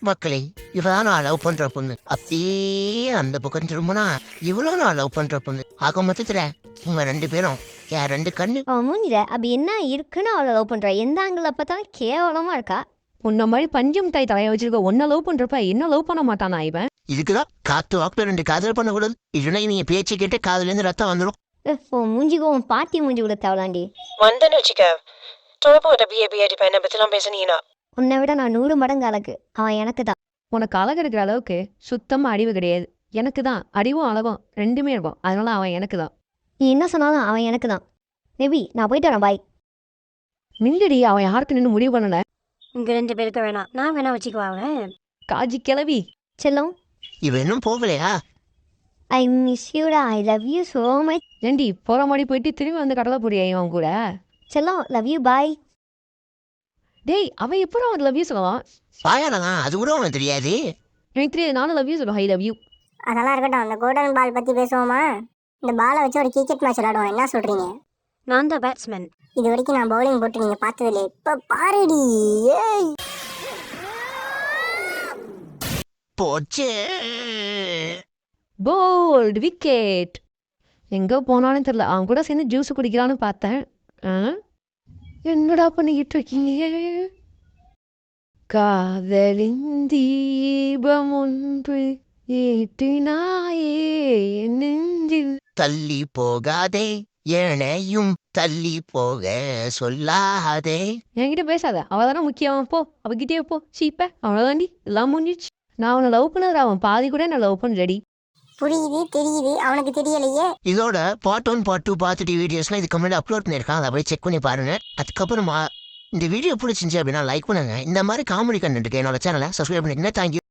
மக்களே, இவதான் நான் லவ் பண்ற பொண்ணு. அப்படியே அந்த பக்கம் திரும்பினா இவ்வளவு நான் லவ் பண்ற பொண்ணு. ஆக மொத்தத்துல இவங்க 2 பேரும் என் 2 கண்ணு. அவன் மூஞ்சில அப்படி என்ன இருக்குன்னு அவளை லவ் பண்றா? எந்த ஆங்கிள் பார்த்தாலும் கேவலமா இருக்கா. உன்ன மாதிரி பஞ்சு மிட்டாய் தலைய வச்சிருக்க ஒன்ன லவ் பண்றப்ப என்ன லவ் பண்ண மாட்டானா இவன்? இதுக்குதான் காத்து வாக்குல 2 காதல் பண்ணக்கூடாது. இல்லைன்னா நீங்க பேச்சு கேட்டு காதுல இருந்து ரத்தம் வந்துடும். உன் மூஞ்சிக்கும் உன் பாட்டி மூஞ்சி கூட தேவலாண்டி. வந்தேன்னு வச்சுக்க தொலைப்போட்ட பிஏபி பையனை பற்றிலாம் பேசுனீங்கன்னா உன்னை விட நான் 100 மடங்கு அழகு. அவன் எனக்கு தான். உனக்கு அழகு இருக்கிற அளவுக்கு சுத்தமா அறிவு கிடையாது. எனக்கு தான் அறிவும் அழகும் 2மே இருக்கும். அதனால அவன் எனக்கு தான். நீ என்ன சொன்னாலும் அவன் எனக்கு தான். மேபி நான் போயிட்டு வரேன். பாய். மில்லடி அவன் யாருக்கு நின்று முடிவு பண்ணல. இங்க 2 பேருக்கு வேணாம், நான் வேணா வச்சுக்குவாங்க. காஜி கிளவி செல்லம், இவ இன்னும் போகலையா? ஐ மிஸ் யூடா. I love you so much. ஏண்டி போற மாதிரி போயிட்டு திரும்பி வந்து கடலை போறியா இவன் கூட? செல்லம், லவ் யூ. பாய். டேய் அவன் எப்பறம் அவன் லவ் யூ சொல்லலாம்? பாயாலதான் அது கூட உனக்கு தெரியாது. எனக்கு தெரியாது. நானும் லவ் யூ சொல்லுவேன். ஐ லவ் யூ. அதெல்லாம் இருக்கட்டும், அந்த கோல்டன் பால் பற்றி பேசுவோமா? இந்த பாலை வச்சு ஒரு கிரிக்கெட் மேட்ச் விளையாடுவோம், என்ன சொல்கிறீங்க? நான் தான் பேட்ஸ்மேன். இது வரைக்கும் நான் பவுலிங் போட்டு நீங்கள் பார்த்ததில்ல, இப்போ பாருடி. ஏய் போச்சே. Bowled wicket. எங்க போனாலும் தெரியல. அவன் கூட சேர்ந்து ஜூஸ் குடிக்கலான்னு பார்த்தேன். என்னடா பண்ணிக்கிட்டு இருக்கீங்க? காதலின் தீபம் ஒன்று ஏற்றினாயே என் நெஞ்சில். தள்ளி போகாதே, ஏனையும் தள்ளி போக சொல்லாதே. என்கிட்ட பேசாத. அவள் தானே முக்கியம். போ அவகிட்டே போ. சீப்ப அவ்வளோதாண்டி எல்லாம் முடிஞ்சிச்சு. நான் அவனை லவ் பண்ணது அவன் பாதி கூட என்ன லவ் பண்ணடி. புரியுது, தெரியுது, அவனுக்கு தெரியலையே. இதோட பார்ட் 1 பார்ட் 2 பார்த்துட்டு வீடியோஸ்லாம் இதுக்கு முன்னாடி அப்லோட் பண்ணியிருக்கான். அதை போய் செக் பண்ணி பாருங்க. அதுக்கப்புறமா இந்த வீடியோ பிடிச்சிருந்துச்சு அப்படின்னா லைக் பண்ணுங்க. இந்த மாதிரி காமெடி கண்டென்ட்டுக்கு என்னோட சேனலை சப்ஸ்கிரைப் பண்ணிக்கங்க. தேங்க்யூ.